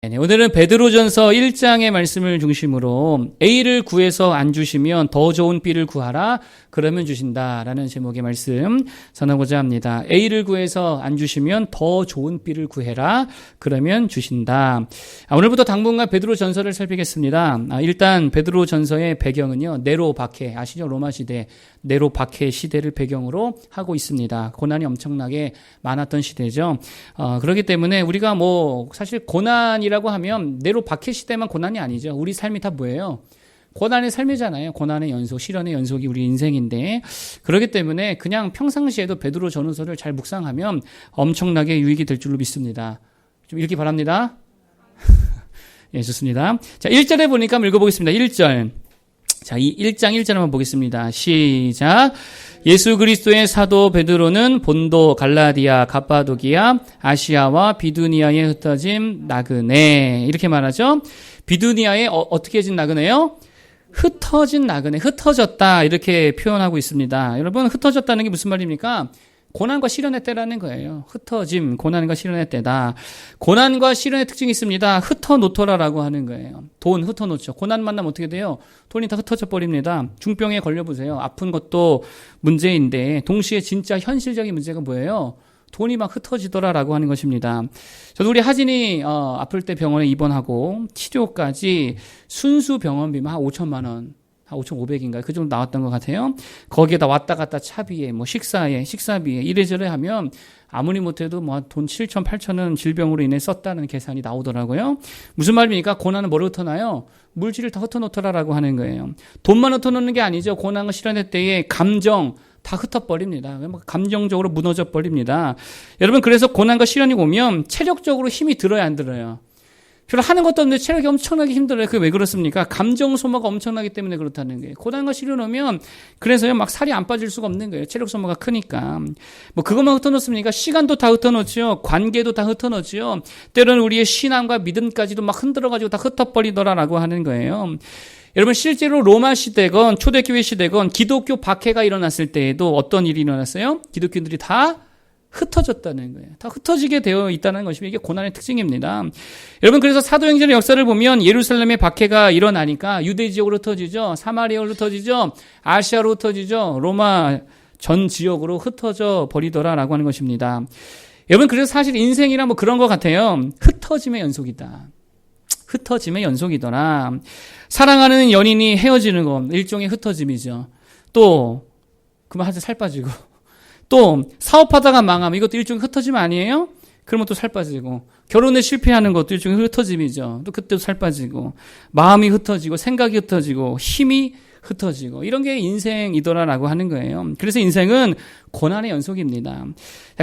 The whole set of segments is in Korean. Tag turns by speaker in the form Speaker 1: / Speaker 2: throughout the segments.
Speaker 1: 네, 오늘은 베드로전서 1장의 말씀을 중심으로 A를 구해서 안 주시면 더 좋은 B를 구하라 그러면 주신다라는 제목의 말씀 전하고자 합니다. A를 구해서 안 주시면 더 좋은 B를 구해라 그러면 주신다. 오늘부터 당분간 베드로전서를 살피겠습니다. 일단 베드로전서의 배경은요, 네로 박해, 아시죠? 로마 시대 네로 박해 시대를 배경으로 하고 있습니다. 고난이 엄청나게 많았던 시대죠. 그렇기 때문에 우리가 사실 고난이라고 하면 네로 박해 시대만 고난이 아니죠. 우리 삶이 다 뭐예요? 고난의 삶이잖아요. 고난의 연속, 시련의 연속이 우리 인생인데, 그렇기 때문에 그냥 평상시에도 베드로 전후서를 잘 묵상하면 엄청나게 유익이 될 줄로 믿습니다. 좀 읽기 바랍니다. 예, 좋습니다. 자, 1절에 보니까 한번 읽어보겠습니다. 1절. 자, 이 1장 1절 한번 보겠습니다. 시작. 예수 그리스도의 사도 베드로는 본도, 갈라디아, 갑바도기아, 아시아와 비두니아에 흩어진 나그네. 이렇게 말하죠. 비두니아에 어떻게 해진 나그네요? 흩어진 나그네, 흩어졌다 이렇게 표현하고 있습니다. 여러분, 흩어졌다는 게 무슨 말입니까? 고난과 시련의 때라는 거예요. 흩어짐, 고난과 시련의 때다. 고난과 시련의 특징이 있습니다. 흩어놓더라라고 하는 거예요. 돈 흩어놓죠. 고난 만나면 어떻게 돼요? 돈이 다 흩어져 버립니다. 중병에 걸려보세요. 아픈 것도 문제인데 동시에 진짜 현실적인 문제가 뭐예요? 돈이 막 흩어지더라라고 하는 것입니다. 저도 우리 하진이 아플 때 병원에 입원하고 치료까지 순수 병원비만 한 5천만 원, 한 5,500인가요? 그 정도 나왔던 것 같아요. 거기에다 왔다 갔다 차비에, 식사비에 이래저래 하면 아무리 못해도 돈 7천, 8천은 질병으로 인해 썼다는 계산이 나오더라고요. 무슨 말입니까? 고난은 뭘 흩어놔요? 물질을 다 흩어놓더라라고 하는 거예요. 돈만 흩어놓는 게 아니죠. 고난과 시련의 때에 감정, 다 흩어버립니다. 감정적으로 무너져 버립니다. 여러분, 그래서 고난과 시련이 오면 체력적으로 힘이 들어야 안 들어요? 별로 하는 것도 없는데 체력이 엄청나게 힘들어요. 그게 왜 그렇습니까? 감정 소모가 엄청나기 때문에 그렇다는 거예요. 고난과 시련 오면 그래서요, 막 살이 안 빠질 수가 없는 거예요. 체력 소모가 크니까. 그것만 흩어놓습니까? 시간도 다 흩어놓죠. 관계도 다 흩어놓죠. 때로는 우리의 신앙과 믿음까지도 막 흔들어가지고 다 흩어버리더라라고 하는 거예요. 여러분, 실제로 로마 시대건 초대교회 시대건 기독교 박해가 일어났을 때에도 어떤 일이 일어났어요? 기독교인들이 다 흩어졌다는 거예요. 다 흩어지게 되어 있다는 것이 이게 고난의 특징입니다. 여러분, 그래서 사도행전의 역사를 보면 예루살렘의 박해가 일어나니까 유대 지역으로 흩어지죠. 사마리아로 흩어지죠. 아시아로 흩어지죠. 로마 전 지역으로 흩어져 버리더라라고 하는 것입니다. 여러분, 그래서 사실 인생이란 그런 것 같아요. 흩어짐의 연속이다. 흩어짐의 연속이더라. 사랑하는 연인이 헤어지는 건 일종의 흩어짐이죠. 또 그만하자 살 빠지고, 또 사업하다가 망하면 이것도 일종의 흩어짐 아니에요? 그러면 또 살 빠지고, 결혼에 실패하는 것도 일종의 흩어짐이죠. 또 그때도 살 빠지고, 마음이 흩어지고, 생각이 흩어지고, 힘이 흩어지고, 이런 게 인생이더라라고 하는 거예요. 그래서 인생은 고난의 연속입니다.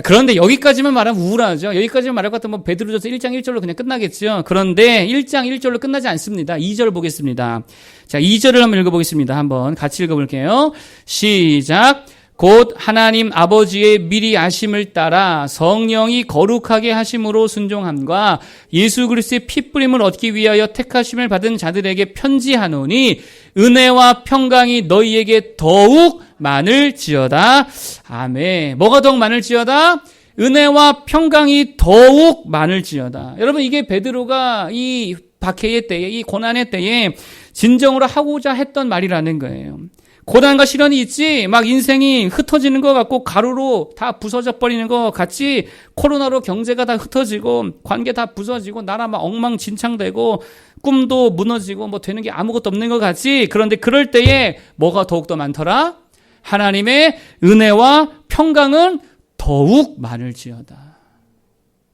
Speaker 1: 그런데 여기까지만 말하면 우울하죠. 여기까지만 말할 것 같으면 베드로전서 1장 1절로 그냥 끝나겠죠. 그런데 1장 1절로 끝나지 않습니다. 2절 보겠습니다. 자, 2절을 한번 읽어보겠습니다. 한번 같이 읽어볼게요. 시작. 곧 하나님 아버지의 미리 아심을 따라 성령이 거룩하게 하심으로 순종함과 예수 그리스도의 핏부림을 얻기 위하여 택하심을 받은 자들에게 편지하노니 은혜와 평강이 너희에게 더욱 많을지어다. 아멘. 뭐가 더욱 많을지어다? 은혜와 평강이 더욱 많을지어다. 여러분, 이게 베드로가 이 박해의 때에, 이 고난의 때에 진정으로 하고자 했던 말이라는 거예요. 고난과 시련이 있지, 막 인생이 흩어지는 것 같고 가루로 다 부서져 버리는 것 같이, 코로나로 경제가 다 흩어지고 관계 다 부서지고 나라 막 엉망진창되고 꿈도 무너지고 되는 게 아무것도 없는 것 같지. 그런데 그럴 때에 뭐가 더욱더 많더라? 하나님의 은혜와 평강은 더욱 많을지어다.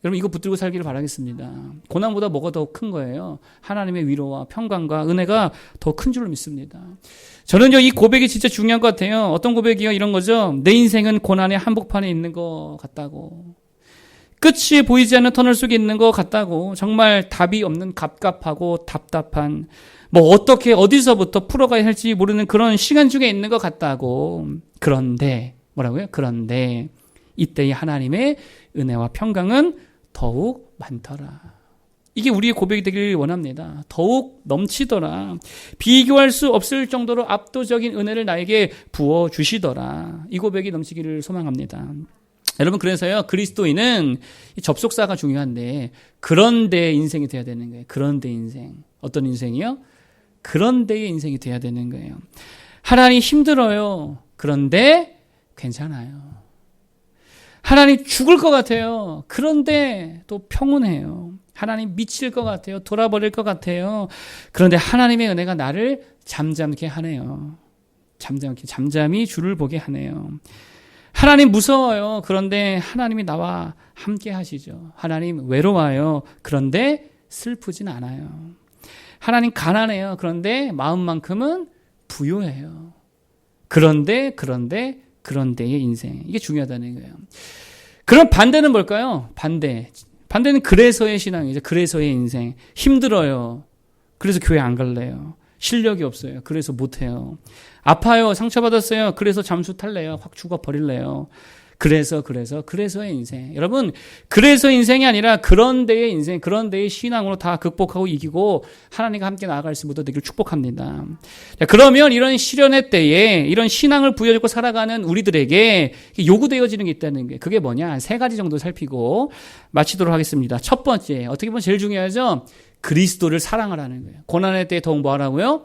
Speaker 1: 여러분, 이거 붙들고 살기를 바라겠습니다. 고난보다 뭐가 더 큰 거예요? 하나님의 위로와 평강과 은혜가 더 큰 줄로 믿습니다. 저는요, 이 고백이 진짜 중요한 것 같아요. 어떤 고백이요? 이런 거죠. 내 인생은 고난의 한복판에 있는 것 같다고. 끝이 보이지 않는 터널 속에 있는 것 같다고. 정말 답이 없는 갑갑하고 답답한, 어떻게 어디서부터 풀어가야 할지 모르는 그런 시간 중에 있는 것 같다고. 그런데 뭐라고요? 그런데 이때의 하나님의 은혜와 평강은 더욱 많더라. 이게 우리의 고백이 되길 원합니다. 더욱 넘치더라. 비교할 수 없을 정도로 압도적인 은혜를 나에게 부어주시더라. 이 고백이 넘치기를 소망합니다. 여러분 그래서요 그리스도인은 접속사가 중요한데 그런데 인생이 돼야 되는 거예요. 그런데 인생. 어떤 인생이요? 그런데의 인생이 돼야 되는 거예요. 하나님 힘들어요. 그런데 괜찮아요. 하나님 죽을 것 같아요. 그런데 또 평온해요. 하나님 미칠 것 같아요. 돌아버릴 것 같아요. 그런데 하나님의 은혜가 나를 잠잠케 하네요. 잠잠히 주를 보게 하네요. 하나님 무서워요. 그런데 하나님이 나와 함께 하시죠. 하나님 외로워요. 그런데 슬프진 않아요. 하나님 가난해요. 그런데 마음만큼은 부유해요. 그런데의 인생. 이게 중요하다는 거예요. 그럼 반대는 뭘까요? 반대는 그래서의 신앙이죠. 그래서의 인생. 힘들어요. 그래서 교회 안 갈래요. 실력이 없어요. 그래서 못해요. 아파요. 상처받았어요. 그래서 잠수 탈래요. 확 죽어버릴래요. 그래서의 인생. 여러분, 그래서 인생이 아니라 그런데의 인생, 그런데의 신앙으로 다 극복하고 이기고 하나님과 함께 나아갈 수 있도록 되기를 축복합니다. 자, 그러면 이런 시련의 때에 이런 신앙을 부여잡고 살아가는 우리들에게 요구되어지는 게 있다는 게 그게 뭐냐? 3가지 정도 살피고 마치도록 하겠습니다. 첫 번째, 어떻게 보면 제일 중요하죠? 그리스도를 사랑하라는 거예요. 고난의 때에 더욱 뭐 하라고요?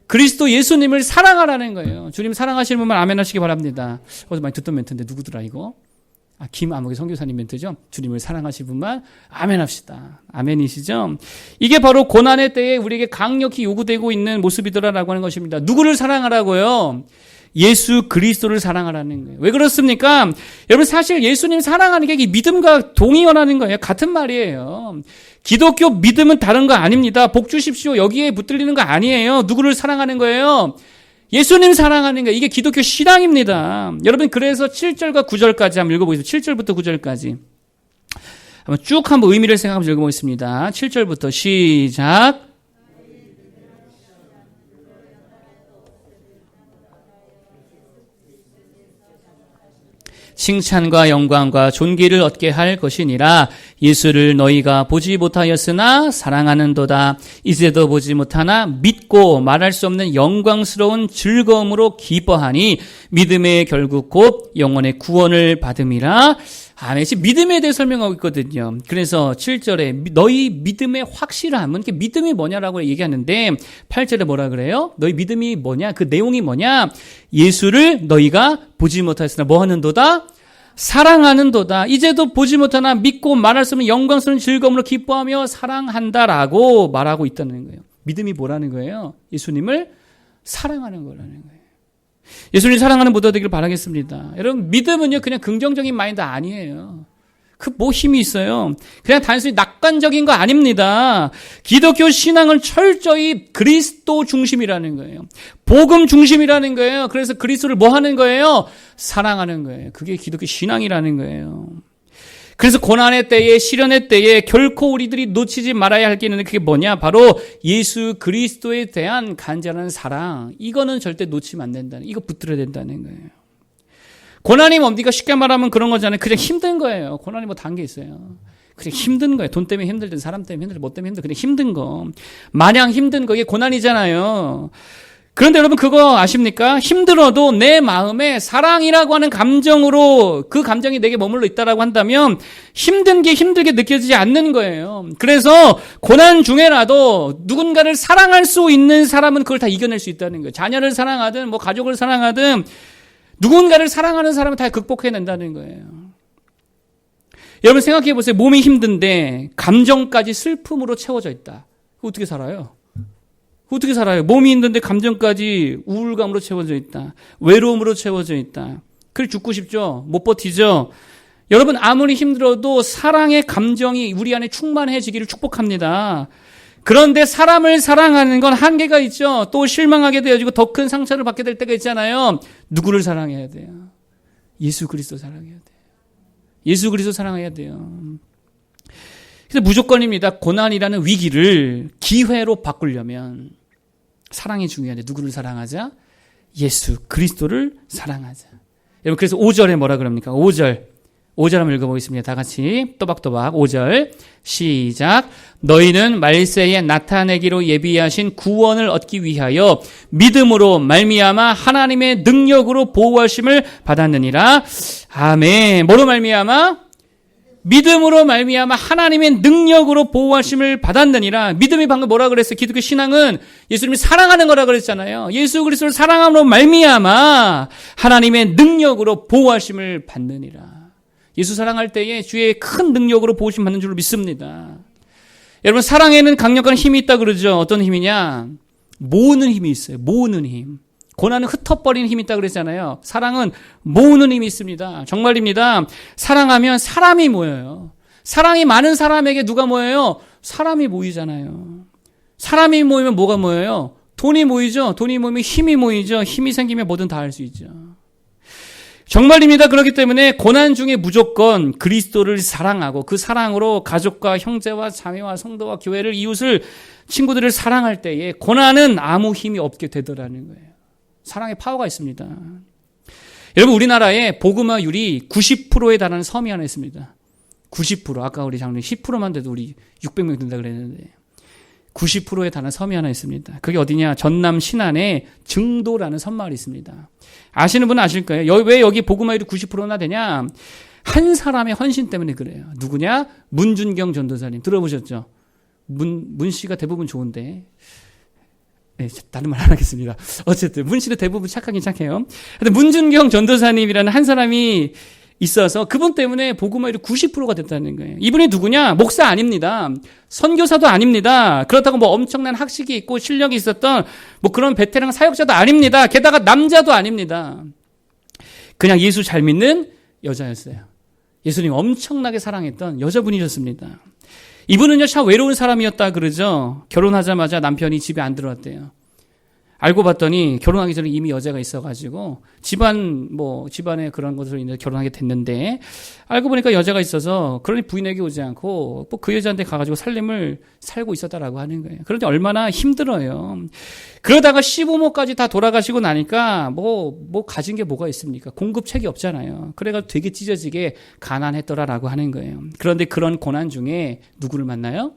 Speaker 1: 그리스도 예수님을 사랑하라는 거예요. 주님 사랑하시는 분만 아멘 하시기 바랍니다. 어제 많이 듣던 멘트인데 누구더라 이거? 김아무개 선교사님 멘트죠. 주님을 사랑하시는 분만 아멘 합시다. 아멘이시죠? 이게 바로 고난의 때에 우리에게 강력히 요구되고 있는 모습이더라라고 하는 것입니다. 누구를 사랑하라고요? 예수 그리스도를 사랑하라는 거예요. 왜 그렇습니까? 여러분 사실 예수님 사랑하는 게 믿음과 동의어라는 거예요. 같은 말이에요. 기독교 믿음은 다른 거 아닙니다. 복 주십시오. 여기에 붙들리는 거 아니에요. 누구를 사랑하는 거예요? 예수님 사랑하는 거. 이게 기독교 신앙입니다. 여러분 그래서 7절과 9절까지 한번 읽어보겠습니다. 7절부터 9절까지. 한번 의미를 생각하면서 읽어보겠습니다. 7절부터 시작. 칭찬과 영광과 존귀를 얻게 할 것이니라. 예수를 너희가 보지 못하였으나 사랑하는도다. 이제도 보지 못하나 믿고 말할 수 없는 영광스러운 즐거움으로 기뻐하니 믿음의 결국 곧 영혼의 구원을 받음이라. 지금 믿음에 대해 설명하고 있거든요. 그래서 7절에 너희 믿음의 확실함은 믿음이 뭐냐라고 얘기하는데 8절에 뭐라 그래요? 너희 믿음이 뭐냐? 그 내용이 뭐냐? 예수를 너희가 보지 못하였으나 뭐 하는도다? 사랑하는도다. 이제도 보지 못하나 믿고 말할 수 없는 영광스러운 즐거움으로 기뻐하며 사랑한다라고 말하고 있다는 거예요. 믿음이 뭐라는 거예요? 예수님을 사랑하는 거라는 거예요. 예수님 사랑하는 모두가 되기를 바라겠습니다. 여러분 믿음은요 그냥 긍정적인 마인드 아니에요. 뭐 힘이 있어요. 그냥 단순히 낙관적인 거 아닙니다. 기독교 신앙은 철저히 그리스도 중심이라는 거예요. 복음 중심이라는 거예요. 그래서 그리스도를 뭐 하는 거예요? 사랑하는 거예요. 그게 기독교 신앙이라는 거예요. 그래서 고난의 때에 시련의 때에 결코 우리들이 놓치지 말아야 할 게 있는데 그게 뭐냐? 바로 예수 그리스도에 대한 간절한 사랑. 이거는 절대 놓치면 안 된다는, 이거 붙들어야 된다는 거예요. 고난이 뭡니까? 쉽게 말하면 그런 거잖아요. 그냥 힘든 거예요. 고난이 뭐 단계 있어요. 그냥 힘든 거예요. 돈 때문에 힘들든 사람 때문에 힘들든 뭐 때문에 힘들든 그냥 힘든 거. 마냥 힘든 거 이게 고난이잖아요. 그런데 여러분 그거 아십니까? 힘들어도 내 마음에 사랑이라고 하는 감정으로 그 감정이 내게 머물러 있다라고 한다면 힘든 게 힘들게 느껴지지 않는 거예요. 그래서 고난 중에라도 누군가를 사랑할 수 있는 사람은 그걸 다 이겨낼 수 있다는 거예요. 자녀를 사랑하든 뭐 가족을 사랑하든 누군가를 사랑하는 사람은 다 극복해낸다는 거예요. 여러분 생각해 보세요. 몸이 힘든데 감정까지 슬픔으로 채워져 있다. 어떻게 살아요? 어떻게 살아요? 몸이 힘든데 감정까지 우울감으로 채워져 있다. 외로움으로 채워져 있다. 그래 죽고 싶죠? 못 버티죠? 여러분 아무리 힘들어도 사랑의 감정이 우리 안에 충만해지기를 축복합니다. 그런데 사람을 사랑하는 건 한계가 있죠. 또 실망하게 되어지고 더 큰 상처를 받게 될 때가 있잖아요. 누구를 사랑해야 돼요? 예수 그리스도 사랑해야 돼요. 예수 그리스도 사랑해야 돼요. 그래서 무조건입니다. 고난이라는 위기를 기회로 바꾸려면 사랑이 중요한데 누구를 사랑하자? 예수 그리스도를 사랑하자. 여러분 그래서 5절에 뭐라 그럽니까? 5절 5절 한번 읽어보겠습니다. 다 같이 또박또박 5절 시작. 너희는 말세에 나타내기로 예비하신 구원을 얻기 위하여 믿음으로 말미암아 하나님의 능력으로 보호하심을 받았느니라. 아멘. 뭐로 말미암아? 믿음으로 말미암아 하나님의 능력으로 보호하심을 받았느니라. 믿음이 방금 뭐라 그랬어요? 기독교 신앙은 예수님이 사랑하는 거라 그랬잖아요. 예수 그리스도를 사랑함으로 말미암아 하나님의 능력으로 보호하심을 받느니라. 예수 사랑할 때에 주의 큰 능력으로 보호심 받는 줄로 믿습니다. 여러분, 사랑에는 강력한 힘이 있다 그러죠. 어떤 힘이냐? 모으는 힘이 있어요. 모으는 힘. 고난은 흩어버리는 힘이 있다 그랬잖아요. 사랑은 모으는 힘이 있습니다. 정말입니다. 사랑하면 사람이 모여요. 사랑이 많은 사람에게 누가 모여요? 사람이 모이잖아요. 사람이 모이면 뭐가 모여요? 돈이 모이죠. 돈이 모이면 힘이 모이죠. 힘이 생기면 뭐든 다 할 수 있죠. 정말입니다. 그렇기 때문에 고난 중에 무조건 그리스도를 사랑하고 그 사랑으로 가족과 형제와 자매와 성도와 교회를, 이웃을, 친구들을 사랑할 때에 고난은 아무 힘이 없게 되더라는 거예요. 사랑의 파워가 있습니다. 여러분, 우리나라에 복음화율이 90%에 달하는 섬이 하나 있습니다. 90%. 아까 우리 장로님 10%만 돼도 우리 600명 된다 그랬는데 90%에 달하는 섬이 하나 있습니다. 그게 어디냐? 전남 신안에 증도라는 섬마을이 있습니다. 아시는 분은 아실 거예요. 왜 여기 복음화율이 90%나 되냐? 한 사람의 헌신 때문에 그래요. 누구냐? 문준경 전도사님. 들어보셨죠? 문 씨가 대부분 좋은데. 네, 다른 말 안 하겠습니다. 어쨌든 문 씨도 대부분 착하긴 착해요. 근데 문준경 전도사님이라는 한 사람이 있어서 그분 때문에 복음화율이 90%가 됐다는 거예요. 이분이 누구냐? 목사 아닙니다. 선교사도 아닙니다. 그렇다고 뭐 엄청난 학식이 있고 실력이 있었던 뭐 그런 베테랑 사역자도 아닙니다. 게다가 남자도 아닙니다. 그냥 예수 잘 믿는 여자였어요. 예수님 엄청나게 사랑했던 여자분이셨습니다. 이분은요, 참 외로운 사람이었다 그러죠. 결혼하자마자 남편이 집에 안 들어왔대요. 알고 봤더니 결혼하기 전에 이미 여자가 있어가지고 집안에 그런 것으로 인해서 결혼하게 됐는데, 알고 보니까 여자가 있어서 그러니 부인에게 오지 않고 그 여자한테 가가지고 살림을 살고 있었다라고 하는 거예요. 그런데 얼마나 힘들어요. 그러다가 시부모까지 다 돌아가시고 나니까 뭐 가진 게 뭐가 있습니까? 공급책이 없잖아요. 그래가지고 되게 찢어지게 가난했더라라고 하는 거예요. 그런데 그런 고난 중에 누구를 만나요?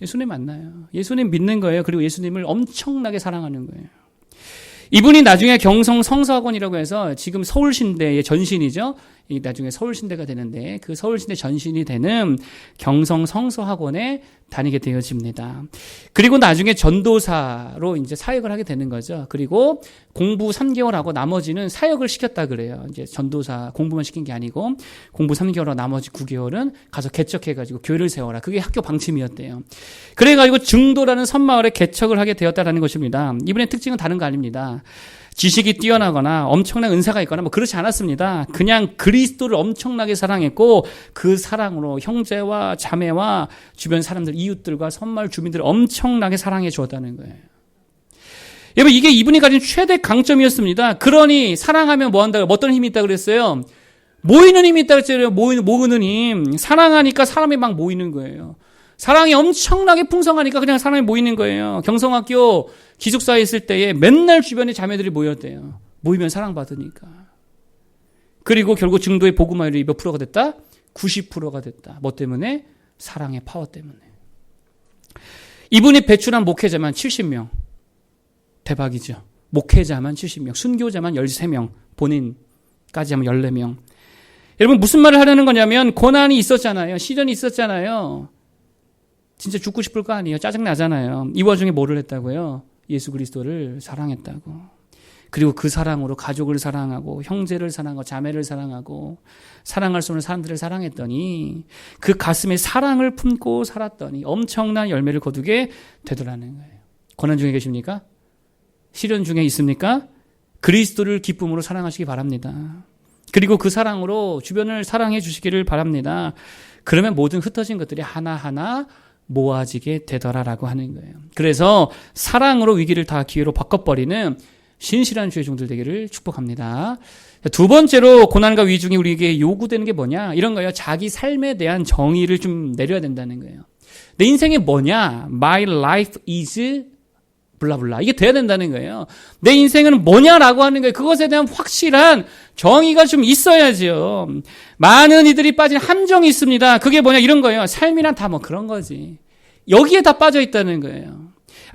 Speaker 1: 예수님 만나요. 예수님 믿는 거예요. 그리고 예수님을 엄청나게 사랑하는 거예요. 이분이 나중에 경성 성서학원이라고 해서 지금 서울신대의 전신이죠. 나중에 서울신대가 되는데 그 서울신대 전신이 되는 경성 성서학원에 다니게 되어집니다. 그리고 나중에 전도사로 이제 사역을 하게 되는 거죠. 그리고 공부 3개월 하고 나머지는 사역을 시켰다 그래요. 이제 전도사 공부만 시킨 게 아니고 공부 3개월하고 나머지 9개월은 가서 개척해가지고 교회를 세워라. 그게 학교 방침이었대요. 그래가지고 증도라는 섬마을에 개척을 하게 되었다라는 것입니다. 이분의 특징은 다른 거 아닙니다. 지식이 뛰어나거나 엄청난 은사가 있거나 뭐 그렇지 않았습니다. 그냥 그리스도를 엄청나게 사랑했고 그 사랑으로 형제와 자매와 주변 사람들, 이웃들과 섬마을 주민들을 엄청나게 사랑해 주었다는 거예요. 여러분, 이게 이분이 가진 최대 강점이었습니다. 그러니 사랑하면 뭐 한다? 어떤 힘이 있다 그랬어요? 모이는 힘이 있다 그랬어요. 모으는 힘. 사랑하니까 사람이 막 모이는 거예요. 사랑이 엄청나게 풍성하니까 그냥 사람이 모이는 거예요. 경성학교 기숙사에 있을 때에 맨날 주변에 자매들이 모였대요. 모이면 사랑받으니까. 그리고 결국 증도의 복음화율이 몇 프로가 됐다? 90%가 됐다. 뭐 때문에? 사랑의 파워 때문에. 이분이 배출한 목회자만 70명. 대박이죠. 목회자만 70명, 순교자만 13명, 본인까지 하면 14명. 여러분, 무슨 말을 하려는 거냐면 고난이 있었잖아요. 시련이 있었잖아요. 진짜 죽고 싶을 거 아니에요. 짜증나잖아요. 이 와중에 뭐를 했다고요? 예수 그리스도를 사랑했다고. 그리고 그 사랑으로 가족을 사랑하고 형제를 사랑하고 자매를 사랑하고 사랑할 수 없는 사람들을 사랑했더니 그 가슴에 사랑을 품고 살았더니 엄청난 열매를 거두게 되더라는 거예요. 고난 중에 계십니까? 시련 중에 있습니까? 그리스도를 기쁨으로 사랑하시기 바랍니다. 그리고 그 사랑으로 주변을 사랑해 주시기를 바랍니다. 그러면 모든 흩어진 것들이 하나하나 모아지게 되더라라고 하는 거예요. 그래서 사랑으로 위기를 다 기회로 바꿔버리는 신실한 주의 종들 되기를 축복합니다. 두 번째로 고난과 위기 중에 우리에게 요구되는 게 뭐냐? 이런 거예요. 자기 삶에 대한 정의를 좀 내려야 된다는 거예요. 내 인생이 뭐냐? My life is 블라블라. 이게 돼야 된다는 거예요. 내 인생은 뭐냐라고 하는 거예요. 그것에 대한 확실한 정의가 좀 있어야지요. 많은 이들이 빠진 함정이 있습니다. 그게 뭐냐 이런 거예요. 삶이란 다 뭐 그런 거지. 여기에 다 빠져 있다는 거예요.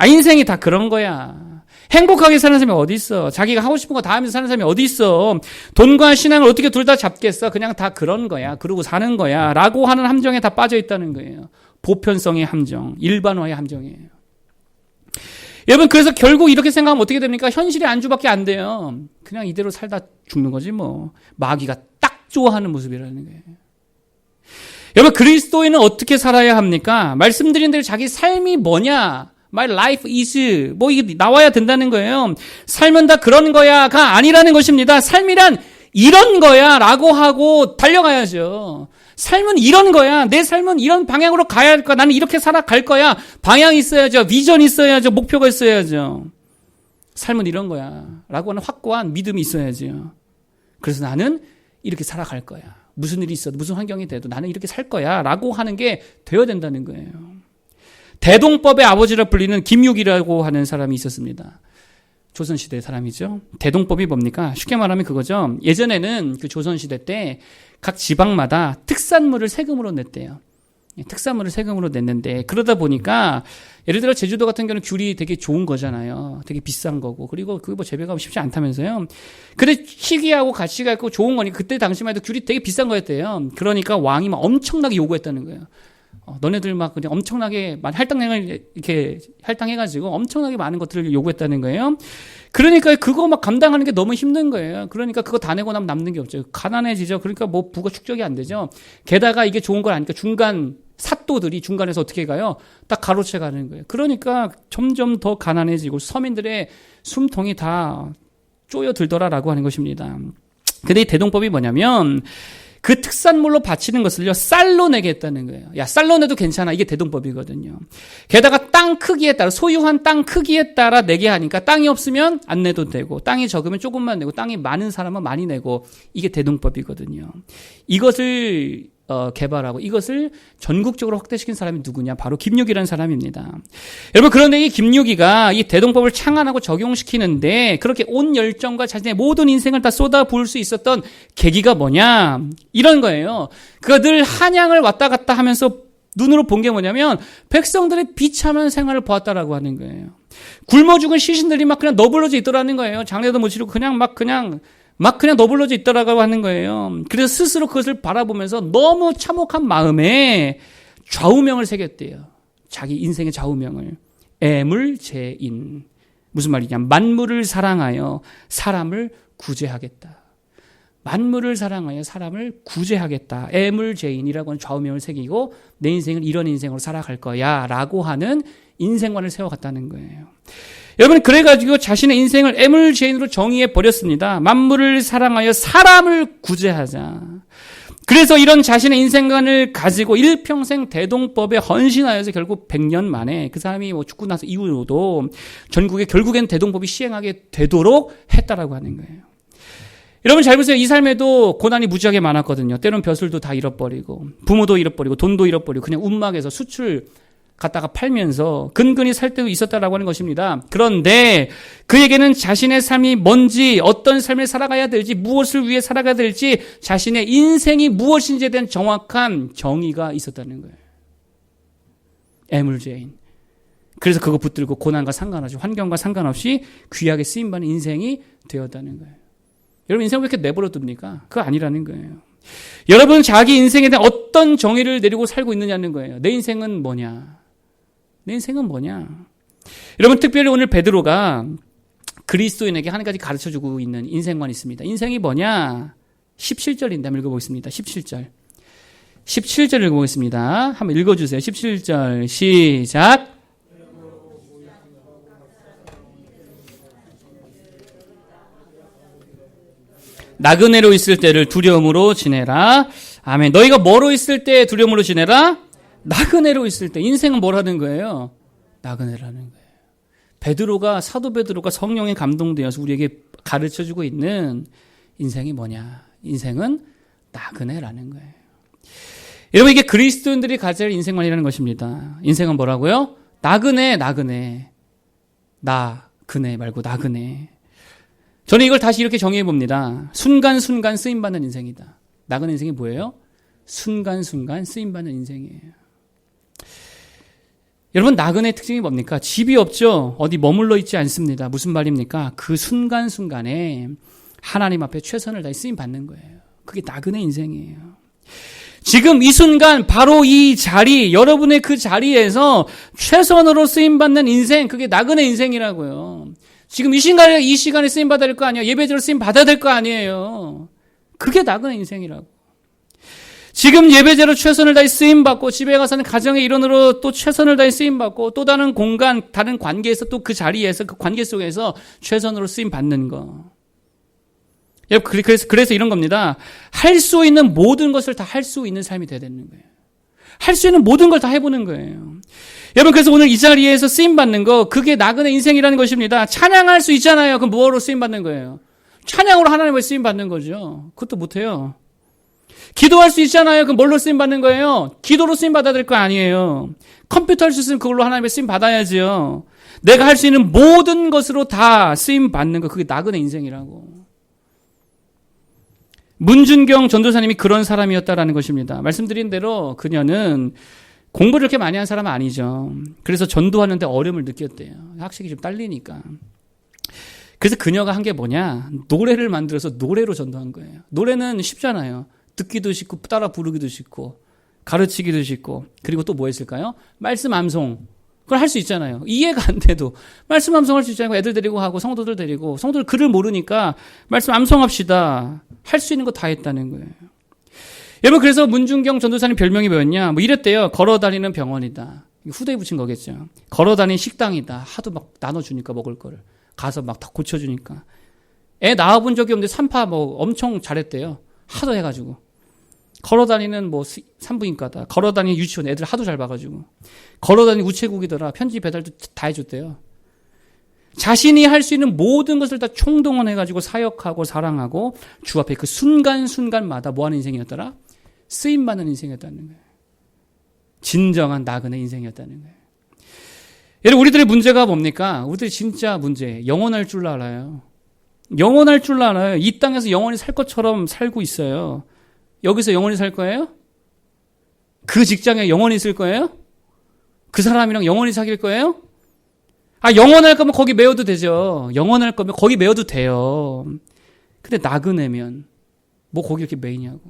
Speaker 1: 인생이 다 그런 거야. 행복하게 사는 사람이 어디 있어? 자기가 하고 싶은 거 다 하면서 사는 사람이 어디 있어? 돈과 신앙을 어떻게 둘 다 잡겠어? 그냥 다 그런 거야. 그러고 사는 거야. 라고 하는 함정에 다 빠져 있다는 거예요. 보편성의 함정, 일반화의 함정이에요. 여러분, 그래서 결국 이렇게 생각하면 어떻게 됩니까? 현실의 안주밖에 안 돼요. 그냥 이대로 살다 죽는 거지 뭐. 마귀가 딱 좋아하는 모습이라는 거예요. 여러분, 그리스도인은 어떻게 살아야 합니까? 말씀드린 대로 자기 삶이 뭐냐? My life is 뭐 이게 나와야 된다는 거예요. 삶은 다 그런 거야가 아니라는 것입니다. 삶이란 이런 거야라고 하고 달려가야죠. 삶은 이런 거야. 내 삶은 이런 방향으로 가야 할 거야. 나는 이렇게 살아갈 거야. 방향이 있어야죠. 비전이 있어야죠. 목표가 있어야죠. 삶은 이런 거야라고 하는 확고한 믿음이 있어야죠. 그래서 나는 이렇게 살아갈 거야. 무슨 일이 있어도 무슨 환경이 돼도 나는 이렇게 살 거야라고 하는 게 되어야 된다는 거예요. 대동법의 아버지라 불리는 김육이라고 하는 사람이 있었습니다. 조선시대 사람이죠. 대동법이 뭡니까? 쉽게 말하면 그거죠. 예전에는 그 조선시대 때 각 지방마다 특산물을 세금으로 냈대요. 특산물을 세금으로 냈는데 그러다 보니까 예를 들어 제주도 같은 경우는 귤이 되게 좋은 거잖아요. 되게 비싼 거고 그리고 그거 뭐 재배가 쉽지 않다면서요. 근데 희귀하고 가치가 있고 좋은 거니까 그때 당시만 해도 귤이 되게 비싼 거였대요. 그러니까 왕이 막 엄청나게 요구했다는 거예요. 너네들 막 그냥 엄청나게 할당량을 이렇게 할당해가지고 엄청나게 많은 것들을 요구했다는 거예요. 그러니까 그거 막 감당하는 게 너무 힘든 거예요. 그러니까 그거 다 내고 나면 남는 게 없죠. 가난해지죠. 그러니까 뭐 부가 축적이 안 되죠. 게다가 이게 좋은 걸 아니까 중간 사또들이 중간에서 어떻게 가요? 딱 가로채 가는 거예요. 그러니까 점점 더 가난해지고 서민들의 숨통이 다 쪼여들더라라고 하는 것입니다. 근데 이 대동법이 뭐냐면 그 특산물로 바치는 것을요, 쌀로 내게 했다는 거예요. 야, 쌀로 내도 괜찮아. 이게 대동법이거든요. 게다가 땅 크기에 따라, 소유한 땅 크기에 따라 내게 하니까 땅이 없으면 안 내도 되고, 땅이 적으면 조금만 내고, 땅이 많은 사람은 많이 내고, 이게 대동법이거든요. 이것을 개발하고 이것을 전국적으로 확대시킨 사람이 누구냐? 바로 김유기라는 사람입니다. 여러분, 그런데 이 김유기가 이 대동법을 창안하고 적용시키는데 그렇게 온 열정과 자신의 모든 인생을 다 쏟아부을 수 있었던 계기가 뭐냐? 이런 거예요. 그가 늘 한양을 왔다 갔다 하면서 눈으로 본 게 뭐냐면 백성들의 비참한 생활을 보았다라고 하는 거예요. 굶어 죽은 시신들이 막 그냥 너불러져 있더라는 거예요. 장례도 못 치르고 그냥 너불러져 있더라고 하는 거예요. 그래서 스스로 그것을 바라보면서 너무 참혹한 마음에 좌우명을 새겼대요. 자기 인생의 좌우명을. 애물제인. 무슨 말이냐. 만물을 사랑하여 사람을 구제하겠다. 만물을 사랑하여 사람을 구제하겠다. 애물제인이라고 하는 좌우명을 새기고 내 인생을 이런 인생으로 살아갈 거야 라고 하는 인생관을 세워갔다는 거예요. 여러분, 그래가지고 자신의 인생을 애물제인으로 정의해 버렸습니다. 만물을 사랑하여 사람을 구제하자. 그래서 이런 자신의 인생관을 가지고 일평생 대동법에 헌신하여서 결국 100년 만에 그 사람이 뭐 죽고 나서 이후로도 전국에 결국엔 대동법이 시행하게 되도록 했다라고 하는 거예요. 여러분 잘 보세요. 이 삶에도 고난이 무지하게 많았거든요. 때론 벼슬도 다 잃어버리고 부모도 잃어버리고 돈도 잃어버리고 그냥 운막에서 수출 갖다가 팔면서 근근히 살 때도 있었다라고 하는 것입니다. 그런데 그에게는 자신의 삶이 뭔지, 어떤 삶을 살아가야 될지, 무엇을 위해 살아가야 될지, 자신의 인생이 무엇인지에 대한 정확한 정의가 있었다는 거예요. 애물제인. 그래서 그거 붙들고 고난과 상관없이, 환경과 상관없이 귀하게 쓰임받는 인생이 되었다는 거예요. 여러분 인생을 왜 이렇게 내버려 둡니까? 그거 아니라는 거예요. 여러분 자기 인생에 대한 어떤 정의를 내리고 살고 있느냐는 거예요. 내 인생은 뭐냐? 내 인생은 뭐냐? 여러분 특별히 오늘 베드로가 그리스도인에게 한 가지 가르쳐주고 있는 인생관이 있습니다. 인생이 뭐냐? 17절인데 한번 읽어보겠습니다. 17절. 17절 읽어보겠습니다. 한번 읽어주세요. 17절 시작. 나그네로 있을 때를 두려움으로 지내라. 아멘. 너희가 뭐로 있을 때 두려움으로 지내라? 나그네로 있을 때. 인생은 뭐라는 거예요? 나그네라는 거예요. 베드로가, 사도 베드로가 성령에 감동되어서 우리에게 가르쳐주고 있는 인생이 뭐냐? 인생은 나그네라는 거예요. 여러분 이게 그리스도인들이 가져야 할 인생관이라는 것입니다. 인생은 뭐라고요? 나그네. 나 그네 말고 나그네. 저는 이걸 다시 이렇게 정의해 봅니다. 순간순간 쓰임받는 인생이다. 나그네 인생이 뭐예요? 순간순간 쓰임받는 인생이에요. 여러분, 나그네의 특징이 뭡니까? 집이 없죠? 어디 머물러 있지 않습니다. 무슨 말입니까? 그 순간순간에 하나님 앞에 최선을 다해 쓰임받는 거예요. 그게 나그네 인생이에요. 지금 이 순간 바로 이 자리, 여러분의 그 자리에서 최선으로 쓰임받는 인생, 그게 나그네 인생이라고요. 지금 이 시간에 쓰임받아야 될 거 아니에요. 예배제로 쓰임받아야 될 거 아니에요. 그게 나그네 인생이라고. 지금 예배제로 최선을 다해 쓰임받고 집에 가서는 가정의 일원으로 또 최선을 다해 쓰임받고 또 다른 공간, 다른 관계에서 또 그 자리에서 그 관계 속에서 최선으로 쓰임받는 거. 그래서 이런 겁니다. 할 수 있는 모든 것을 다 할 수 있는 삶이 되야 되는 거예요. 할 수 있는 모든 걸 다 해보는 거예요. 여러분, 그래서 오늘 이 자리에서 쓰임받는 거, 그게 나그네 인생이라는 것입니다. 찬양할 수 있잖아요. 그럼 뭐로 쓰임받는 거예요? 찬양으로 하나님을 쓰임받는 거죠. 그것도 못해요. 기도할 수 있잖아요. 그럼 뭘로 쓰임받는 거예요? 기도로 쓰임받아야 될 거 아니에요. 컴퓨터 할 수 있으면 그걸로 하나님의 쓰임받아야지요. 내가 할 수 있는 모든 것으로 다 쓰임받는 거, 그게 나그네 인생이라고. 문준경 전도사님이 그런 사람이었다라는 것입니다. 말씀드린 대로 그녀는 공부를 그렇게 많이 한 사람은 아니죠. 그래서 전도하는데 어려움을 느꼈대요. 학식이 좀 딸리니까. 그래서 그녀가 한 게 뭐냐? 노래를 만들어서 노래로 전도한 거예요. 노래는 쉽잖아요. 듣기도 쉽고 따라 부르기도 쉽고 가르치기도 쉽고, 그리고 또 뭐 했을까요? 말씀 암송. 그걸 할 수 있잖아요. 이해가 안 돼도 말씀 암송할 수 있잖아요. 애들 데리고 하고 성도들 데리고, 성도들 글을 모르니까 말씀 암송합시다. 할 수 있는 거 다 했다는 거예요. 여러분, 그래서 문준경 전도사님 별명이 뭐였냐? 뭐 이랬대요. 걸어다니는 병원이다. 후대에 붙인 거겠죠. 걸어다니는 식당이다. 하도 막 나눠주니까 먹을 거를. 가서 막 다 고쳐주니까. 애 낳아본 적이 없는데 산파 뭐 엄청 잘했대요. 하도 해가지고. 걸어다니는 뭐 산부인과다. 걸어다니는 유치원 애들 하도 잘 봐가지고. 걸어다니는 우체국이더라. 편지 배달도 다 해줬대요. 자신이 할 수 있는 모든 것을 다 총동원해가지고 사역하고 사랑하고 주 앞에 그 순간순간마다 뭐하는 인생이었더라? 쓰임받는 인생이었다는 거예요. 진정한 나그네 인생이었다는 거예요. 여러분, 우리들의 문제가 뭡니까? 우리들이 진짜 문제, 영원할 줄 알아요. 영원할 줄 알아요. 이 땅에서 영원히 살 것처럼 살고 있어요. 여기서 영원히 살 거예요? 그 직장에 영원히 있을 거예요? 그 사람이랑 영원히 사귈 거예요? 영원할 거면 거기 매어도 되죠. 영원할 거면 거기 매어도 돼요. 근데 나그네면 뭐 거기 이렇게 매이냐고.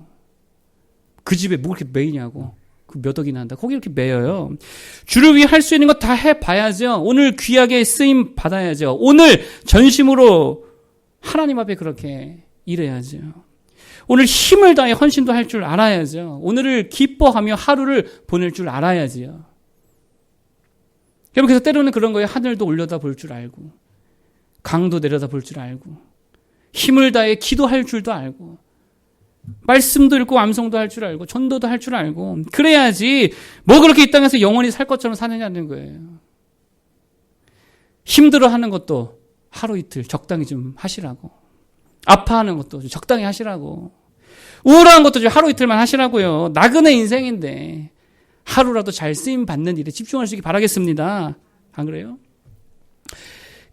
Speaker 1: 그 집에 뭐 그렇게 매이냐고. 그 몇 억이나 한다. 거기 이렇게 매여요. 주를 위해 할 수 있는 거 다 해봐야죠. 오늘 귀하게 쓰임 받아야죠. 오늘 전심으로 하나님 앞에 그렇게 일해야죠. 오늘 힘을 다해 헌신도 할 줄 알아야죠. 오늘을 기뻐하며 하루를 보낼 줄 알아야지요. 여러분, 그래서 때로는 그런 거예요. 하늘도 올려다 볼 줄 알고, 강도 내려다 볼 줄 알고, 힘을 다해 기도할 줄도 알고, 말씀도 읽고 암송도 할 줄 알고, 전도도 할 줄 알고, 그래야지 뭐 그렇게 이 땅에서 영원히 살 것처럼 사느냐는 거예요. 힘들어하는 것도 하루 이틀 적당히 좀 하시라고, 아파하는 것도 좀 적당히 하시라고, 우울한 것도 좀 하루 이틀만 하시라고요. 나그네 인생인데 하루라도 잘 쓰임 받는 일에 집중하시기 바라겠습니다. 안 그래요?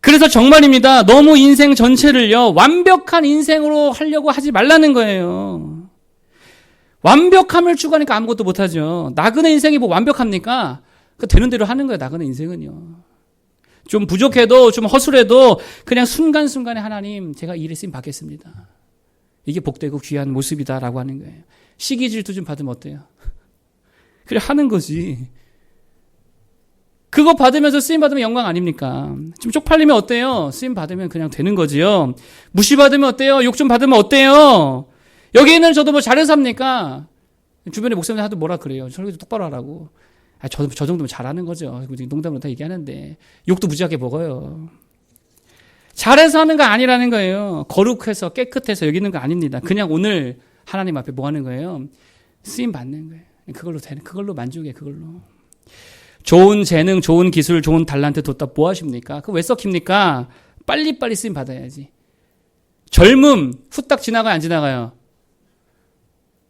Speaker 1: 그래서 정말입니다. 너무 인생 전체를요, 완벽한 인생으로 하려고 하지 말라는 거예요. 완벽함을 추구하니까 아무것도 못하죠. 나그네 인생이 뭐 완벽합니까? 되는 대로 하는 거예요, 나그네 인생은요. 좀 부족해도, 좀 허술해도 그냥 순간순간에 하나님, 제가 일에 쓰임 받겠습니다. 이게 복되고 귀한 모습이다라고 하는 거예요. 시기 질투 좀 받으면 어때요? 그래 하는 거지. 그거 받으면서 쓰임 받으면 영광 아닙니까? 좀 쪽팔리면 어때요? 쓰임 받으면 그냥 되는 거지요. 무시 받으면 어때요? 욕 좀 받으면 어때요? 여기 있는 저도 뭐 잘해서 합니까? 주변에 목사님들 하도 뭐라 그래요. 설교도 똑바로 하라고. 저 정도면 잘하는 거죠. 농담으로 다 얘기하는데 욕도 무지하게 먹어요. 잘해서 하는 거 아니라는 거예요. 거룩해서 깨끗해서 여기 있는 거 아닙니다. 그냥 오늘 하나님 앞에 뭐 하는 거예요? 쓰임 받는 거예요. 그걸로 만족해, 그걸로. 좋은 재능, 좋은 기술, 좋은 달란트 뒀다 뭐 하십니까? 그거 왜 썩힙니까? 빨리빨리 쓰임 받아야지. 젊음, 후딱 지나가요, 안 지나가요?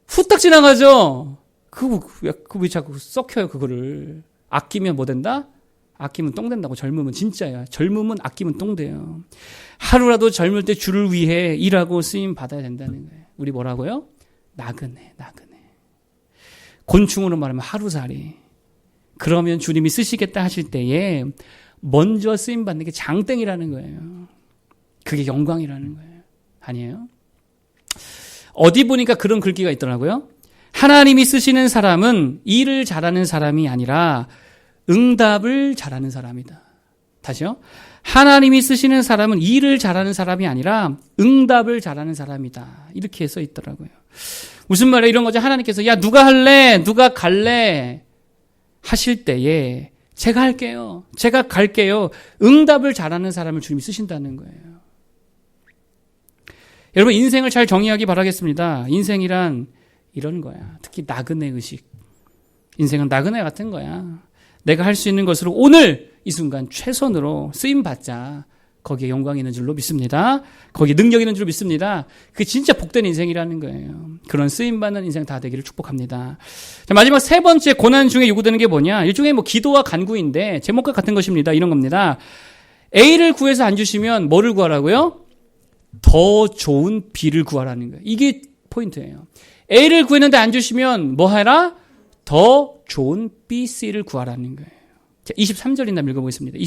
Speaker 1: 후딱 지나가죠? 그거 왜 자꾸 썩혀요, 그거를. 아끼면 뭐 된다? 아끼면 똥 된다고. 젊으면 진짜야. 젊으면 아끼면 똥 돼요. 하루라도 젊을 때 주를 위해 일하고 쓰임 받아야 된다는 거예요. 우리 뭐라고요? 나그네. 곤충으로 말하면 하루살이. 그러면 주님이 쓰시겠다 하실 때에 먼저 쓰임 받는 게 장땡이라는 거예요. 그게 영광이라는 거예요. 아니에요? 어디 보니까 그런 글귀가 있더라고요. 하나님이 쓰시는 사람은 일을 잘하는 사람이 아니라 응답을 잘하는 사람이다. 다시요. 하나님이 쓰시는 사람은 일을 잘하는 사람이 아니라 응답을 잘하는 사람이다. 이렇게 써 있더라고요. 무슨 말이에요? 이런 거죠. 하나님께서 야 누가 할래? 누가 갈래? 하실 때에 제가 할게요. 제가 갈게요. 응답을 잘하는 사람을 주님이 쓰신다는 거예요. 여러분 인생을 잘 정의하기 바라겠습니다. 인생이란 이런 거야. 특히 나그네 의식. 인생은 나그네 같은 거야. 내가 할 수 있는 것으로 오늘 이 순간 최선으로 쓰임받자. 거기에 영광이 있는 줄로 믿습니다. 거기에 능력이 있는 줄로 믿습니다. 그게 진짜 복된 인생이라는 거예요. 그런 쓰임받는 인생 다 되기를 축복합니다. 자, 마지막 세 번째 고난 중에 요구되는 게 뭐냐. 일종의 기도와 간구인데 제목과 같은 것입니다. 이런 겁니다. A를 구해서 안 주시면 뭐를 구하라고요? 더 좋은 B를 구하라는 거예요. 이게 포인트예요. A를 구했는데 안 주시면 뭐 하라? 더 좋은 B, C를 구하라는 거예요. 자, 23절이나 읽어보겠습니다.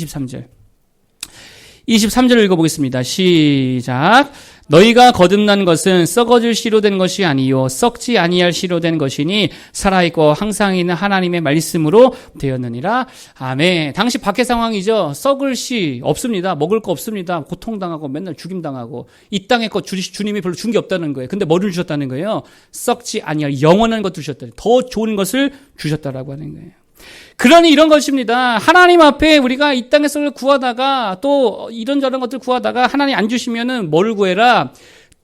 Speaker 1: 23절 읽어보겠습니다. 시작. 너희가 거듭난 것은 썩어질 씨로 된 것이 아니요 썩지 아니할 씨로 된 것이니 살아있고 항상 있는 하나님의 말씀으로 되었느니라. 아멘. 당시 박해 상황이죠. 썩을 씨 없습니다. 먹을 거 없습니다. 고통당하고 맨날 죽임당하고 이 땅의 것 주님이 별로 준 게 없다는 거예요. 근데 뭐를 주셨다는 거예요? 썩지 아니할 영원한 것 주셨다. 더 좋은 것을 주셨다라고 하는 거예요. 그러니 이런 것입니다. 하나님 앞에 우리가 이 땅에서 구하다가 또 이런저런 것들 구하다가 하나님 안 주시면은 뭘 구해라?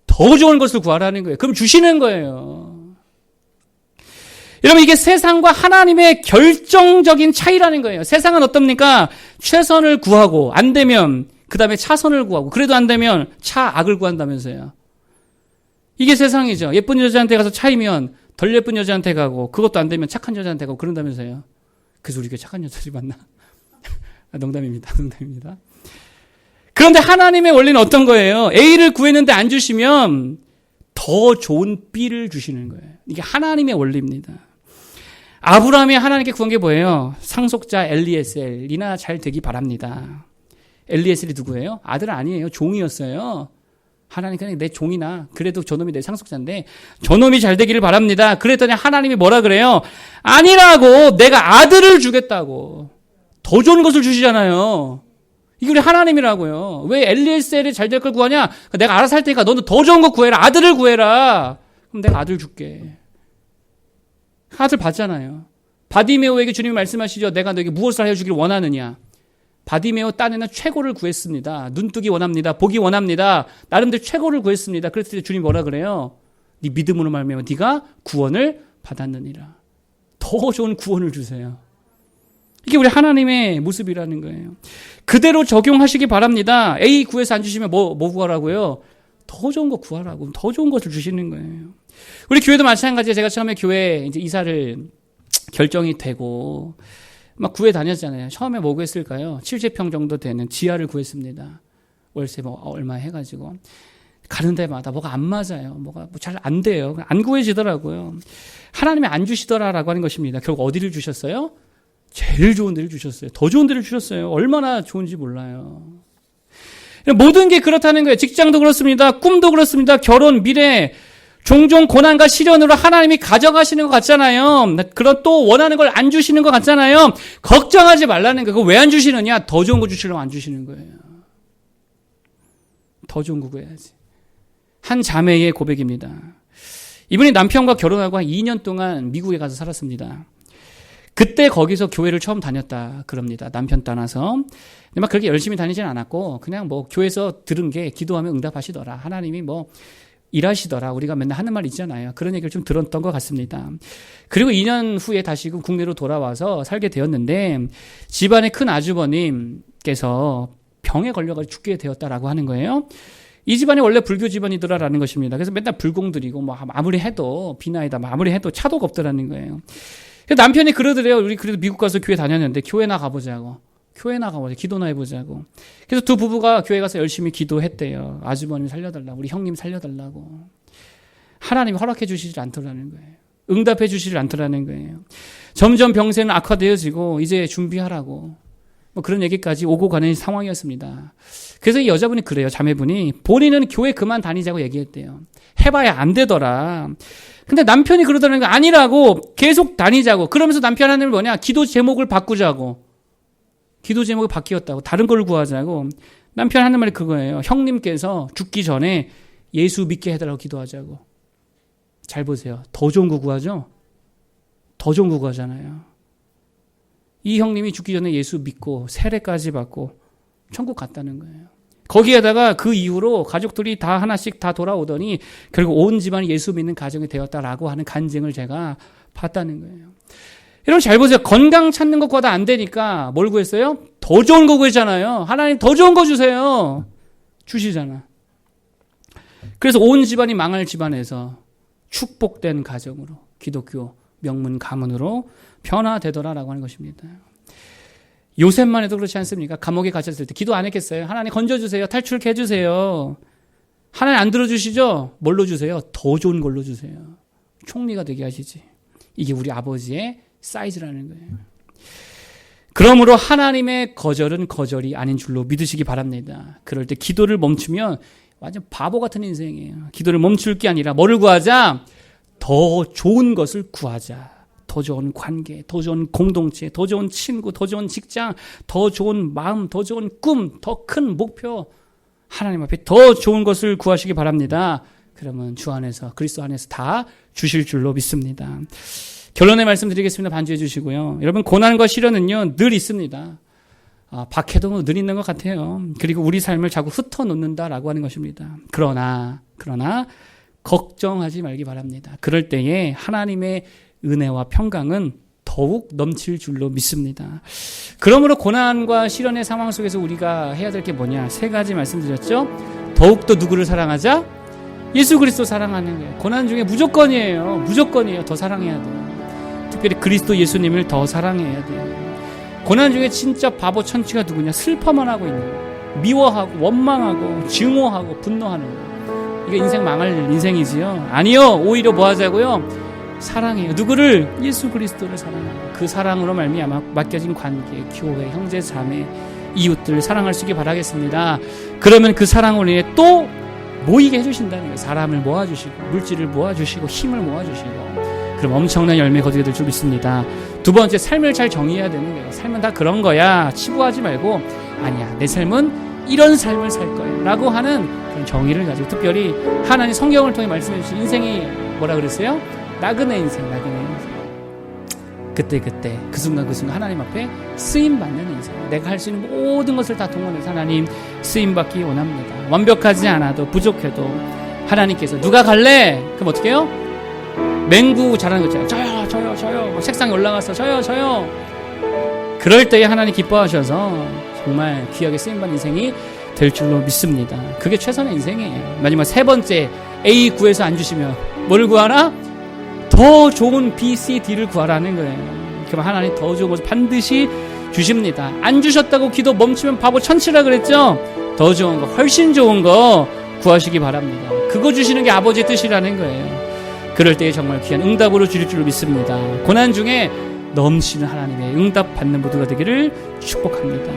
Speaker 1: 더 좋은 것을 구하라는 거예요. 그럼 주시는 거예요. 여러분 이게 세상과 하나님의 결정적인 차이라는 거예요. 세상은 어떻습니까? 최선을 구하고 안 되면 그 다음에 차선을 구하고 그래도 안 되면 차악을 구한다면서요. 이게 세상이죠. 예쁜 여자한테 가서 차이면 덜 예쁜 여자한테 가고 그것도 안 되면 착한 여자한테 가고 그런다면서요. 그래서 우리가 착한 여자를 만나? 농담입니다. 그런데 하나님의 원리는 어떤 거예요? A를 구했는데 안 주시면 더 좋은 B를 주시는 거예요. 이게 하나님의 원리입니다. 아브라함이 하나님께 구한 게 뭐예요? 상속자 엘리에셀이나 잘 되기 바랍니다. 엘리에셀이 누구예요? 아들 아니에요. 종이었어요. 하나님 그냥 내 종이나 그래도 저놈이 내 상속자인데 저놈이 잘 되기를 바랍니다. 그랬더니 하나님이 뭐라 그래요? 아니라고 내가 아들을 주겠다고. 더 좋은 것을 주시잖아요. 이게 우리 하나님이라고요. 왜 엘리에셀이 잘 될 걸 구하냐? 내가 알아서 할 테니까 너는 더 좋은 거 구해라. 아들을 구해라. 그럼 내가 아들 줄게. 아들 받잖아요. 바디메오에게 주님이 말씀하시죠. 내가 너에게 무엇을 하여 주기를 원하느냐. 바디메오 딴에는 최고를 구했습니다. 눈뜨기 원합니다. 보기 원합니다. 나름대로 최고를 구했습니다. 그랬을 때 주님이 뭐라 그래요? 네 믿음으로 말미암아 네가 구원을 받았느니라. 더 좋은 구원을 주세요. 이게 우리 하나님의 모습이라는 거예요. 그대로 적용하시기 바랍니다. A 구해서 안 주시면 뭐 구하라고요? 더 좋은 거 구하라고. 더 좋은 것을 주시는 거예요. 우리 교회도 마찬가지예요. 제가 처음에 교회 이제 이사를 결정이 되고 막 구해 다녔잖아요. 처음에 뭐 구했을까요? 70평 정도 되는 지하를 구했습니다. 월세 뭐 얼마 해가지고 가는 데마다 뭐가 안 맞아요. 뭐가 잘 안 돼요. 안 구해지더라고요. 하나님이 안 주시더라라고 하는 것입니다. 결국 어디를 주셨어요? 제일 좋은 데를 주셨어요. 더 좋은 데를 주셨어요. 얼마나 좋은지 몰라요. 모든 게 그렇다는 거예요. 직장도 그렇습니다. 꿈도 그렇습니다. 결혼, 미래. 종종 고난과 시련으로 하나님이 가져가시는 것 같잖아요. 그런 또 원하는 걸 안 주시는 것 같잖아요. 걱정하지 말라는 거예요. 그거 왜 안 주시느냐? 더 좋은 거 주시려고 안 주시는 거예요. 더 좋은 거 구해야지. 한 자매의 고백입니다. 이분이 남편과 결혼하고 한 2년 동안 미국에 가서 살았습니다. 그때 거기서 교회를 처음 다녔다 그럽니다. 남편 떠나서. 근데 막 그렇게 열심히 다니진 않았고 그냥 뭐 교회에서 들은 게 기도하면 응답하시더라. 하나님이 뭐 일하시더라. 우리가 맨날 하는 말 있잖아요. 그런 얘기를 좀 들었던 것 같습니다. 그리고 2년 후에 다시금 국내로 돌아와서 살게 되었는데 집안의 큰 아주버님께서 병에 걸려가지고 죽게 되었다라고 하는 거예요. 이 집안이 원래 불교 집안이더라라는 것입니다. 그래서 맨날 불공 드리고 뭐 아무리 해도 비나이다 아무리 해도 차도가 없더라는 거예요. 남편이 그러더래요. 우리 그래도 미국 가서 교회 다녔는데 교회나 가보자고. 교회 나가보자. 기도나 해보자고. 그래서 두 부부가 교회 가서 열심히 기도했대요. 아주버님 살려달라고. 우리 형님 살려달라고. 하나님이 허락해 주시질 않더라는 거예요. 응답해 주시질 않더라는 거예요. 점점 병세는 악화되어지고 이제 준비하라고. 뭐 그런 얘기까지 오고 가는 상황이었습니다. 그래서 이 여자분이 그래요. 자매분이. 본인은 교회 그만 다니자고 얘기했대요. 해봐야 안 되더라. 근데 남편이 그러더라는 거 아니라고. 계속 다니자고. 그러면서 남편 하나님을 뭐냐. 기도 제목을 바꾸자고. 기도 제목이 바뀌었다고. 다른 걸 구하자고. 남편 하는 말이 그거예요. 형님께서 죽기 전에 예수 믿게 해달라고 기도하자고. 잘 보세요. 더 좋은 거 구하죠? 더 좋은 거 구하잖아요. 이 형님이 죽기 전에 예수 믿고 세례까지 받고 천국 갔다는 거예요. 거기에다가 그 이후로 가족들이 다 하나씩 다 돌아오더니 결국 온 집안이 예수 믿는 가정이 되었다라고 하는 간증을 제가 봤다는 거예요. 여러분 잘 보세요. 건강 찾는 것보다 안 되니까 뭘 구했어요? 더 좋은 거 구했잖아요. 하나님 더 좋은 거 주세요. 주시잖아. 그래서 온 집안이 망할 집안에서 축복된 가정으로 기독교 명문 가문으로 변화되더라라고 하는 것입니다. 요셉만 해도 그렇지 않습니까? 감옥에 갇혔을 때 기도 안 했겠어요? 하나님 건져주세요. 탈출케 해주세요. 하나님 안 들어주시죠? 뭘로 주세요? 더 좋은 걸로 주세요. 총리가 되게 하시지. 이게 우리 아버지의 사이즈라는 거예요. 그러므로 하나님의 거절은 거절이 아닌 줄로 믿으시기 바랍니다. 그럴 때 기도를 멈추면 완전 바보 같은 인생이에요. 기도를 멈출 게 아니라 뭐를 구하자? 더 좋은 것을 구하자. 더 좋은 관계, 더 좋은 공동체, 더 좋은 친구, 더 좋은 직장, 더 좋은 마음, 더 좋은 꿈, 더 큰 목표. 하나님 앞에 더 좋은 것을 구하시기 바랍니다. 그러면 주 안에서, 그리스도 안에서 다 주실 줄로 믿습니다. 결론의 말씀 드리겠습니다. 반주해 주시고요. 여러분, 고난과 시련은요, 늘 있습니다. 박해도 늘 있는 것 같아요. 그리고 우리 삶을 자꾸 흩어놓는다라고 하는 것입니다. 그러나 걱정하지 말기 바랍니다. 그럴 때에 하나님의 은혜와 평강은 더욱 넘칠 줄로 믿습니다. 그러므로 고난과 시련의 상황 속에서 우리가 해야 될 게 뭐냐? 3가지 말씀드렸죠? 더욱더 누구를 사랑하자? 예수 그리스도 사랑하는 거예요. 고난 중에 무조건이에요. 무조건이에요. 더 사랑해야 돼요. 특별히 그리스도 예수님을 더 사랑해야 돼요. 고난 중에 진짜 바보 천치가 누구냐? 슬퍼만 하고 있는 거예요. 미워하고 원망하고 증오하고 분노하는 거예요. 이게 인생 망할 인생이지요? 아니요. 오히려 뭐 하자고요? 사랑해요. 누구를? 예수 그리스도를 사랑해요. 그 사랑으로 말미암아 맡겨진 관계, 교회, 형제, 자매, 이웃들 사랑할 수 있게 바라겠습니다. 그러면 그 사랑으로 인해 또 모이게 해주신다는 거예요. 사람을 모아주시고 물질을 모아주시고 힘을 모아주시고 그럼 엄청난 열매 거두게 될 줄 믿습니다. 2번째, 삶을 잘 정의해야 되는 거예요. 삶은 다 그런 거야. 치부하지 말고 아니야, 내 삶은 이런 삶을 살 거야 라고 하는 그런 정의를 가지고, 특별히 하나님 성경을 통해 말씀해 주신 인생이 뭐라 그랬어요? 나그네 인생. 그때 그 순간 하나님 앞에 쓰임받는 인생. 내가 할 수 있는 모든 것을 다 동원해서 하나님 쓰임받기 원합니다. 완벽하지 않아도 부족해도 하나님께서 누가 갈래? 그럼 어떻게 해요? 맹구 잘하는 거 있잖아요. 저요. 뭐 책상에 올라가서 저요. 그럴 때에 하나님 기뻐하셔서 정말 귀하게 쓰임받는 인생이 될 줄로 믿습니다. 그게 최선의 인생이에요. 마지막 3번째, A 구해서 안 주시면 뭘 구하라? 더 좋은 B, C, D를 구하라는 거예요. 그럼 하나님 더 좋은 것을 반드시 주십니다. 안 주셨다고 기도 멈추면 바보 천치라 그랬죠? 더 좋은 거, 훨씬 좋은 거 구하시기 바랍니다. 그거 주시는 게 아버지의 뜻이라는 거예요. 그럴 때에 정말 귀한 응답으로 주실 줄로 믿습니다. 고난 중에 넘치는 하나님의 응답 받는 모두가 되기를 축복합니다.